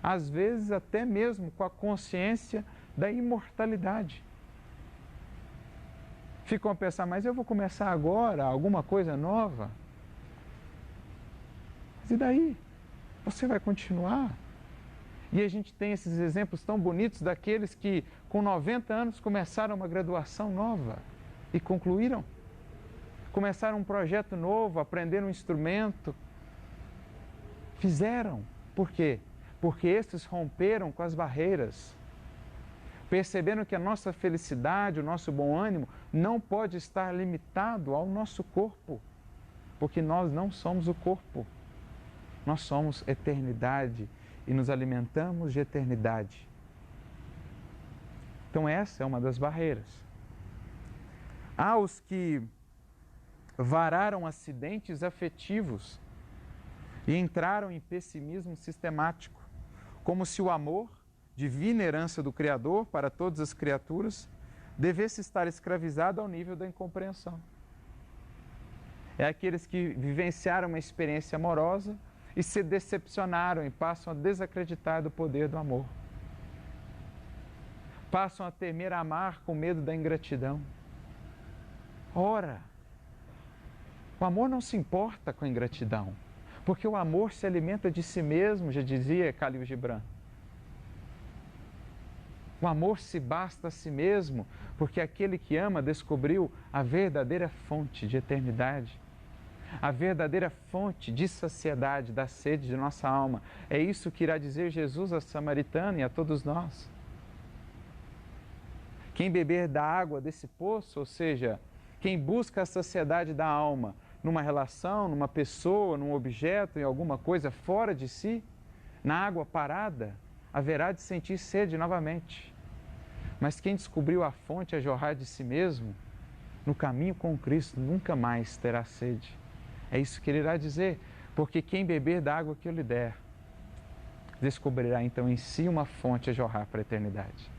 Às vezes até mesmo com a consciência da imortalidade. Ficam a pensar: mas eu vou começar agora alguma coisa nova? Mas e daí? Você vai continuar? E a gente tem esses exemplos tão bonitos daqueles que com 90 anos começaram uma graduação nova e concluíram. Começaram um projeto novo, aprenderam um instrumento. Fizeram. Por quê? Porque esses romperam com as barreiras. Perceberam que a nossa felicidade, o nosso bom ânimo, não pode estar limitado ao nosso corpo, porque nós não somos o corpo. Nós somos eternidade e nos alimentamos de eternidade. Então essa é uma das barreiras. Há os que vararam acidentes afetivos e entraram em pessimismo sistemático, como se o amor, divina herança do Criador para todas as criaturas, devesse estar escravizado ao nível da incompreensão. É aqueles que vivenciaram uma experiência amorosa e se decepcionaram e passam a desacreditar do poder do amor. Passam a temer a amar com medo da ingratidão. Ora, o amor não se importa com a ingratidão, porque o amor se alimenta de si mesmo, já dizia Khalil Gibran. O amor se basta a si mesmo, porque aquele que ama descobriu a verdadeira fonte de eternidade, a verdadeira fonte de saciedade da sede de nossa alma. É isso que irá dizer Jesus à samaritana e a todos nós. Quem beber da água desse poço, ou seja, quem busca a saciedade da alma numa relação, numa pessoa, num objeto, em alguma coisa fora de si, na água parada, haverá de sentir sede novamente. Mas quem descobriu a fonte a jorrar de si mesmo, no caminho com Cristo, nunca mais terá sede. É isso que ele irá dizer, porque quem beber da água que eu lhe der, descobrirá então em si uma fonte a jorrar para a eternidade.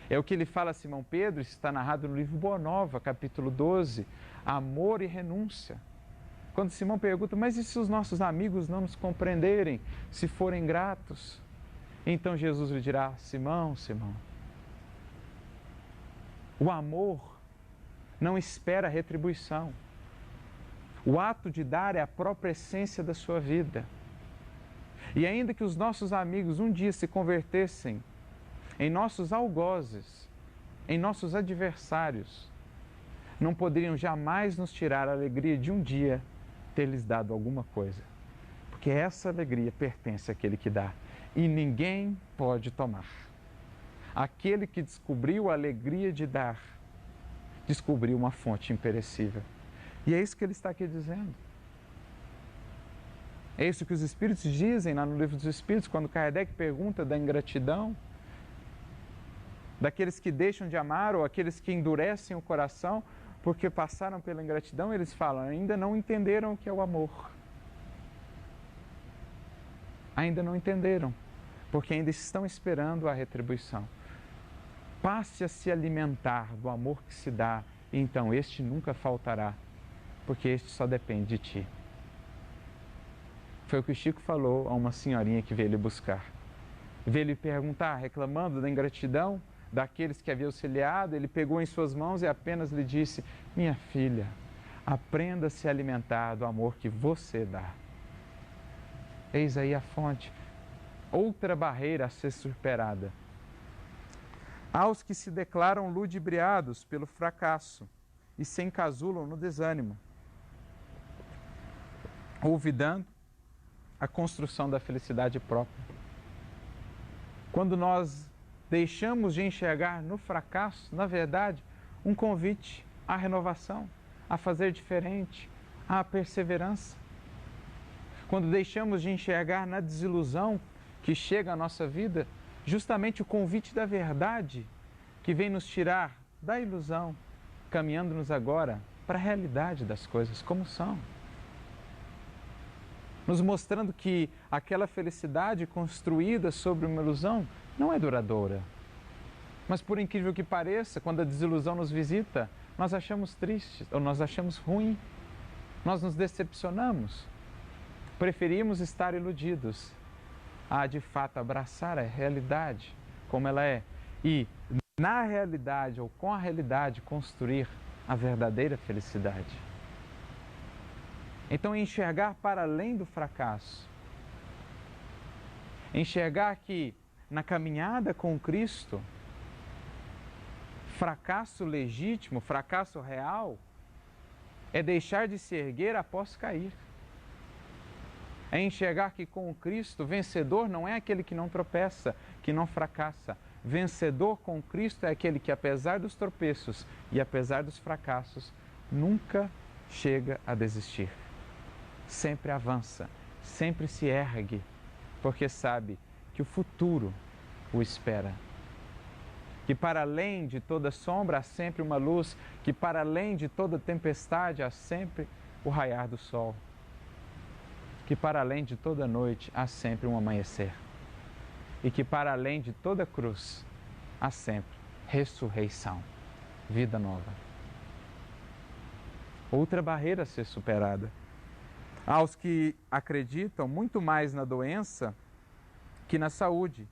É o que ele fala a Simão Pedro, isso está narrado no livro Boa Nova, capítulo 12, amor e renúncia. Quando Simão pergunta, mas e se os nossos amigos não nos compreenderem, se forem gratos? Então Jesus lhe dirá, Simão, Simão, o amor não espera retribuição. O ato de dar é a própria essência da sua vida. E ainda que os nossos amigos um dia se convertessem em nossos algozes, em nossos adversários, não poderiam jamais nos tirar a alegria de um dia ter lhes dado alguma coisa. Porque essa alegria pertence àquele que dá. E ninguém pode tomar. Aquele que descobriu a alegria de dar, descobriu uma fonte imperecível. E é isso que ele está aqui dizendo. É isso que os Espíritos dizem lá no Livro dos Espíritos, quando Kardec pergunta da ingratidão, daqueles que deixam de amar ou aqueles que endurecem o coração porque passaram pela ingratidão, eles falam, ainda não entenderam o que é o amor. Ainda não entenderam, porque ainda estão esperando a retribuição. Passe a se alimentar do amor que se dá, e então este nunca faltará, porque este só depende de ti. Foi o que o Chico falou a uma senhorinha que veio lhe buscar. Veio lhe perguntar, reclamando da ingratidão daqueles que havia auxiliado, ele pegou em suas mãos e apenas lhe disse, minha filha, aprenda a se alimentar do amor que você dá. Eis aí a fonte, outra barreira a ser superada. Aos que se declaram ludibriados pelo fracasso e se encasulam no desânimo, olvidando a construção da felicidade própria. Quando nós deixamos de enxergar no fracasso, na verdade, um convite à renovação, a fazer diferente, à perseverança. Quando deixamos de enxergar na desilusão que chega à nossa vida, justamente o convite da verdade que vem nos tirar da ilusão, caminhando-nos agora para a realidade das coisas como são. Nos mostrando que aquela felicidade construída sobre uma ilusão não é duradoura. Mas por incrível que pareça, quando a desilusão nos visita, nós achamos triste, ou nós achamos ruim, nós nos decepcionamos. Preferimos estar iludidos a, de fato, abraçar a realidade como ela é e, na realidade ou com a realidade, construir a verdadeira felicidade. Então, enxergar para além do fracasso, enxergar que na caminhada com Cristo, fracasso legítimo, fracasso real, é deixar de se erguer após cair. É enxergar que com o Cristo, vencedor não é aquele que não tropeça, que não fracassa. Vencedor com Cristo é aquele que, apesar dos tropeços e apesar dos fracassos, nunca chega a desistir. Sempre avança, sempre se ergue, porque sabe que o futuro o espera. Que para além de toda sombra há sempre uma luz, que para além de toda tempestade há sempre o raiar do sol. Que para além de toda noite há sempre um amanhecer. E que para além de toda cruz há sempre ressurreição, vida nova. Outra barreira a ser superada. Aos que acreditam muito mais na doença que na saúde.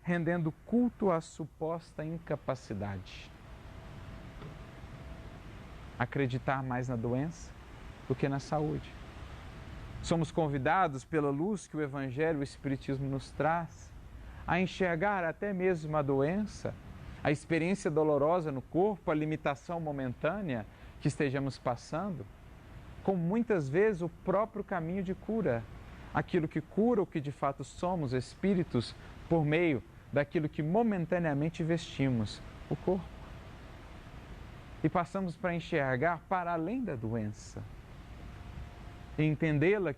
rendendo culto à suposta incapacidade. Acreditar mais na doença do que na saúde. Somos convidados pela luz que o Evangelho e o Espiritismo nos traz a enxergar até mesmo a doença, a experiência dolorosa no corpo, a limitação momentânea que estejamos passando, como muitas vezes o próprio caminho de cura. Aquilo que cura o que de fato somos, espíritos, por meio daquilo que momentaneamente vestimos, o corpo. E passamos para enxergar para além da doença. E entendê-la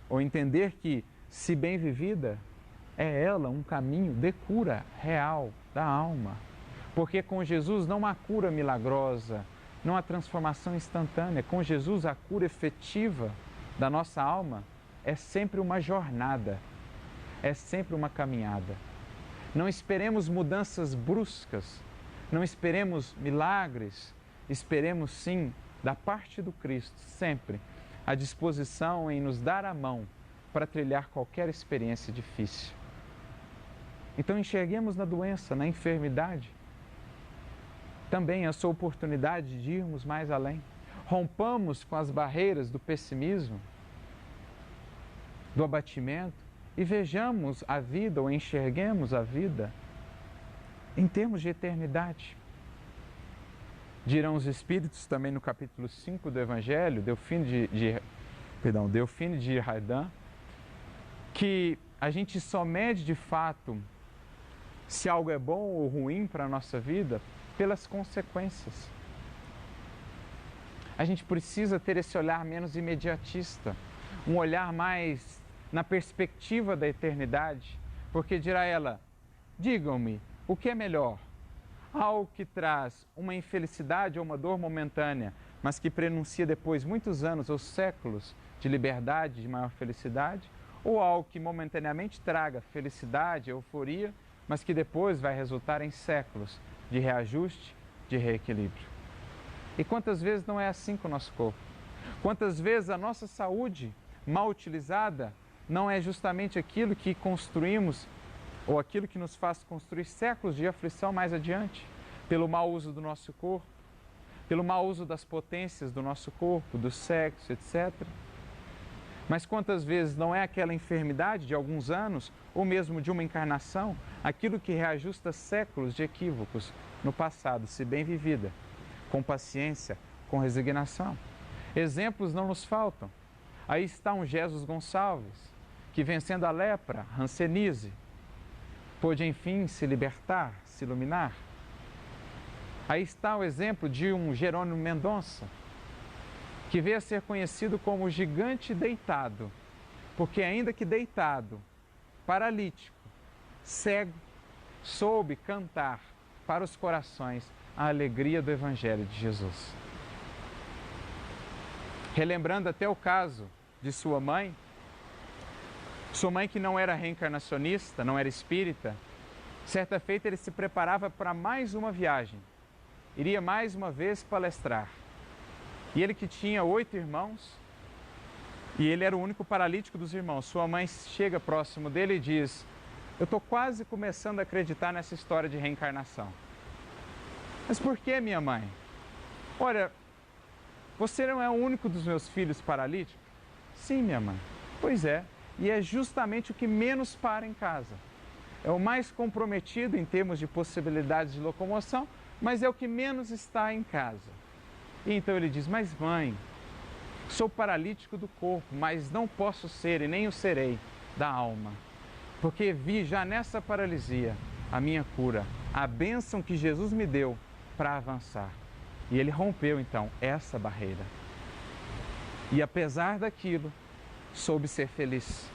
ou entender que, se bem vivida, é ela um caminho de cura real da alma. Porque com Jesus não há cura milagrosa, não há transformação instantânea. Com Jesus a cura efetiva da nossa alma é sempre uma jornada, é sempre uma caminhada. Não esperemos mudanças bruscas, não esperemos milagres, esperemos sim, da parte do Cristo, sempre, a disposição em nos dar a mão para trilhar qualquer experiência difícil. Então enxerguemos na doença, na enfermidade, também a sua oportunidade de irmos mais além. Rompamos com as barreiras do pessimismo, do abatimento e vejamos a vida ou enxerguemos a vida em termos de eternidade. Dirão os Espíritos também no capítulo 5 do Evangelho, Delfine de Irhardin, que a gente só mede de fato se algo é bom ou ruim para a nossa vida pelas consequências. A gente precisa ter esse olhar menos imediatista, um olhar mais na perspectiva da eternidade, porque dirá ela, digam-me, o que é melhor? Algo que traz uma infelicidade ou uma dor momentânea, mas que prenuncia depois muitos anos ou séculos de liberdade, de maior felicidade, ou algo que momentaneamente traga felicidade, euforia, mas que depois vai resultar em séculos de reajuste, de reequilíbrio. E quantas vezes não é assim com o nosso corpo? Quantas vezes a nossa saúde mal utilizada não é justamente aquilo que construímos ou aquilo que nos faz construir séculos de aflição mais adiante, pelo mau uso do nosso corpo, pelo mau uso das potências do nosso corpo, do sexo, etc. Mas quantas vezes não é aquela enfermidade de alguns anos, ou mesmo de uma encarnação, aquilo que reajusta séculos de equívocos no passado, se bem vivida, com paciência, com resignação. Exemplos não nos faltam. Aí está um Jesus Gonçalves, que vencendo a lepra, hanseníase, pôde enfim se libertar, se iluminar. Aí está o exemplo de um Jerônimo Mendonça, que veio a ser conhecido como o gigante deitado, porque ainda que deitado, paralítico, cego, soube cantar para os corações a alegria do Evangelho de Jesus. Relembrando até o caso de sua mãe que não era reencarnacionista, não era espírita, certa feita ele se preparava para mais uma viagem, iria mais uma vez palestrar. E ele que tinha 8 irmãos, e ele era o único paralítico dos irmãos, sua mãe chega próximo dele e diz, eu estou quase começando a acreditar nessa história de reencarnação. Mas por que, minha mãe? Olha, você não é o único dos meus filhos paralíticos? Sim, minha mãe. Pois é, e é justamente o que menos para em casa. É o mais comprometido em termos de possibilidades de locomoção, mas é o que menos está em casa. E então ele diz, mas mãe, sou paralítico do corpo, mas não posso ser e nem o serei da alma, porque vi já nessa paralisia a minha cura, a bênção que Jesus me deu para avançar. E ele rompeu então essa barreira. E apesar daquilo, soube ser feliz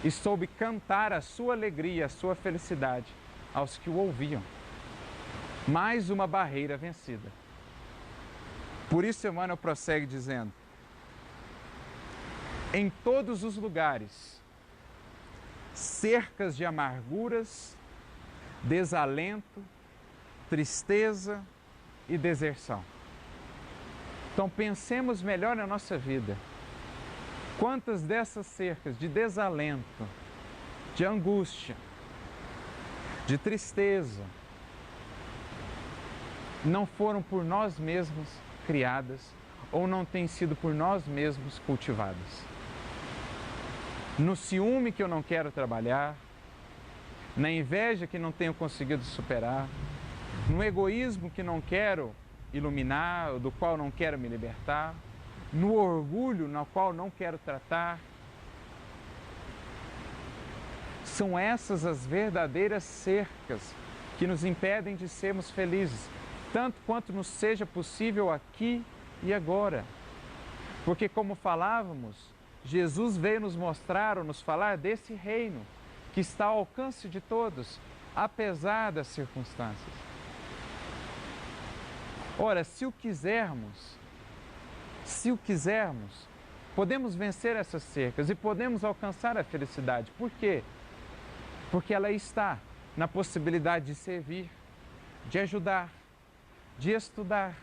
e soube cantar a sua alegria, a sua felicidade aos que o ouviam. Mais uma barreira vencida. Por isso Emmanuel prossegue dizendo, em todos os lugares, cercas de amarguras, desalento, tristeza e deserção. Então pensemos melhor na nossa vida. Quantas dessas cercas de desalento, de angústia, de tristeza, não foram por nós mesmos criadas ou não têm sido por nós mesmos cultivadas. No ciúme que eu não quero trabalhar, na inveja que não tenho conseguido superar, no egoísmo que não quero iluminar, do qual não quero me libertar, no orgulho no qual não quero tratar. São essas as verdadeiras cercas que nos impedem de sermos felizes, tanto quanto nos seja possível aqui e agora. Porque, como falávamos, Jesus veio nos mostrar ou nos falar desse reino que está ao alcance de todos, apesar das circunstâncias. Ora, se o quisermos, podemos vencer essas cercas e podemos alcançar a felicidade. Por quê? Porque ela está na possibilidade de servir, de ajudar, de estudar,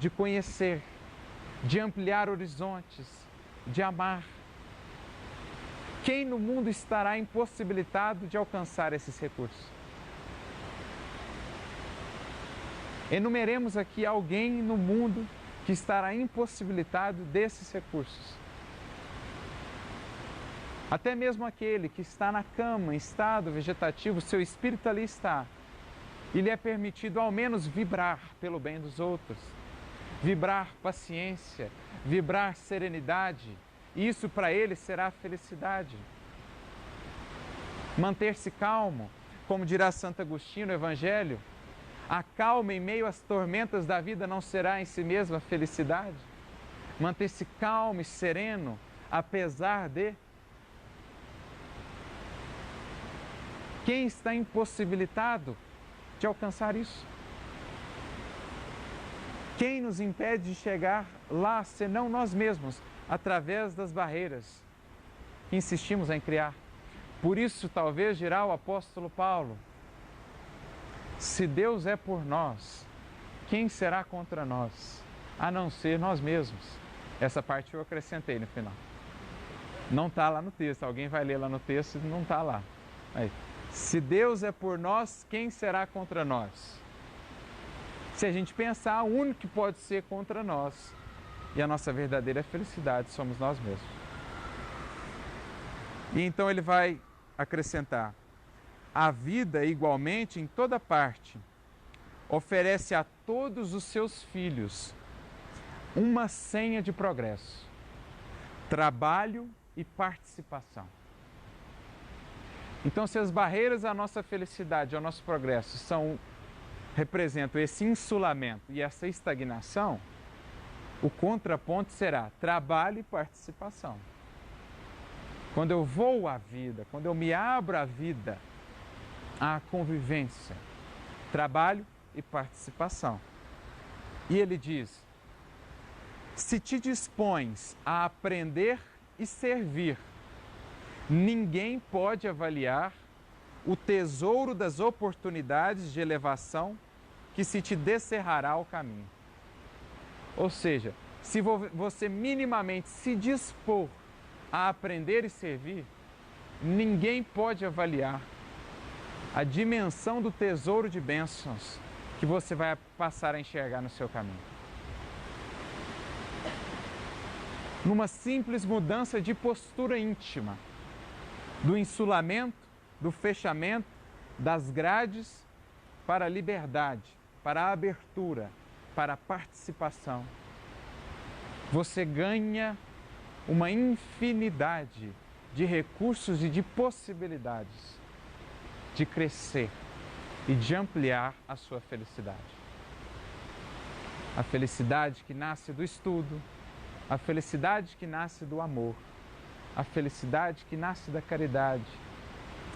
de conhecer, de ampliar horizontes, de amar. Quem no mundo estará impossibilitado de alcançar esses recursos? Enumeremos aqui alguém no mundo que estará impossibilitado desses recursos. Até mesmo aquele que está na cama, em estado vegetativo, seu espírito ali está. E lhe é permitido ao menos vibrar pelo bem dos outros, vibrar paciência, vibrar serenidade. E isso para ele será felicidade. Manter-se calmo, como dirá Santo Agostinho no Evangelho, a calma em meio às tormentas da vida não será em si mesma felicidade? Manter-se calmo e sereno, apesar de... Quem está impossibilitado de alcançar isso? Quem nos impede de chegar lá, senão nós mesmos, através das barreiras que insistimos em criar? Por isso, talvez, dirá o apóstolo Paulo, se Deus é por nós, quem será contra nós? A não ser nós mesmos. Essa parte eu acrescentei no final. Não está lá no texto, alguém vai ler lá no texto e não está lá. Aí. Se Deus é por nós, quem será contra nós? Se a gente pensar, o único que pode ser contra nós e a nossa verdadeira felicidade somos nós mesmos. E então ele vai acrescentar: a vida, igualmente, em toda parte, oferece a todos os seus filhos uma senha de progresso, trabalho e participação. Então, se as barreiras à nossa felicidade, ao nosso progresso, representam esse insulamento e essa estagnação, o contraponto será trabalho e participação. Quando eu vou à vida, quando eu me abro à vida, à convivência, trabalho e participação. E ele diz: se te dispões a aprender e servir, ninguém pode avaliar o tesouro das oportunidades de elevação que se te descerrará o caminho. Ou seja, se você minimamente se dispor a aprender e servir, ninguém pode avaliar a dimensão do tesouro de bênçãos que você vai passar a enxergar no seu caminho. Numa simples mudança de postura íntima, do insulamento, do fechamento, das grades para a liberdade, para a abertura, para a participação, você ganha uma infinidade de recursos e de possibilidades de crescer e de ampliar a sua felicidade. A felicidade que nasce do estudo, a felicidade que nasce do amor, a felicidade que nasce da caridade,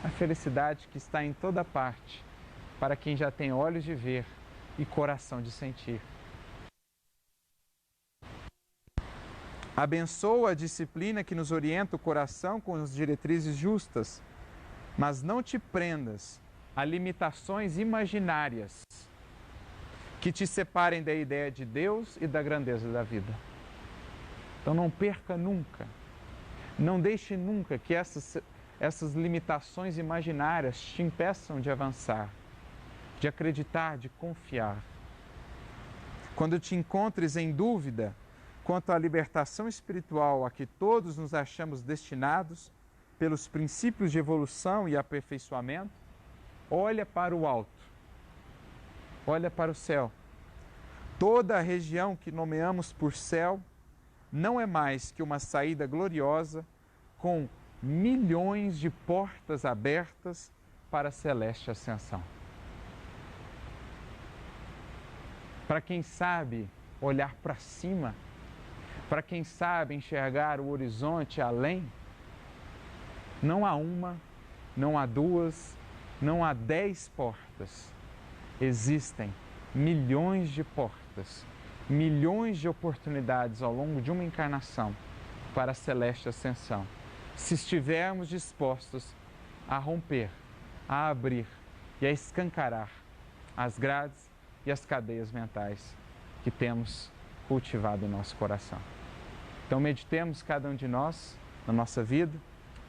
a felicidade que está em toda parte, para quem já tem olhos de ver e coração de sentir. Abençoa a disciplina que nos orienta o coração com as diretrizes justas, mas não te prendas a limitações imaginárias que te separem da ideia de Deus e da grandeza da vida. Então não perca nunca, não deixe nunca que essas essas limitações imaginárias te impeçam de avançar, de acreditar, de confiar. Quando te encontres em dúvida quanto à libertação espiritual a que todos nos achamos destinados pelos princípios de evolução e aperfeiçoamento, olha para o alto, olha para o céu. Toda a região que nomeamos por céu não é mais que uma saída gloriosa com milhões de portas abertas para a celeste ascensão. Para quem sabe olhar para cima, para quem sabe enxergar o horizonte além, não há uma, não há duas, não há 10 portas. Existem milhões de portas, milhões de oportunidades ao longo de uma encarnação para a celeste ascensão, se estivermos dispostos a romper, a abrir e a escancarar as grades e as cadeias mentais que temos cultivado em nosso coração. Então meditemos cada um de nós na nossa vida,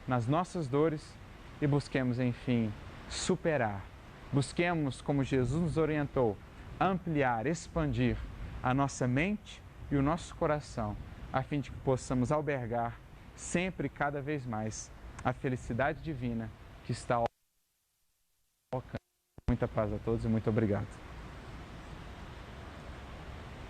nas nossas dores e busquemos, enfim, superar. Busquemos, como Jesus nos orientou, ampliar, expandir a nossa mente e o nosso coração, a fim de que possamos albergar sempre e cada vez mais a felicidade divina que está ao alcance. Muita paz a todos e muito obrigado.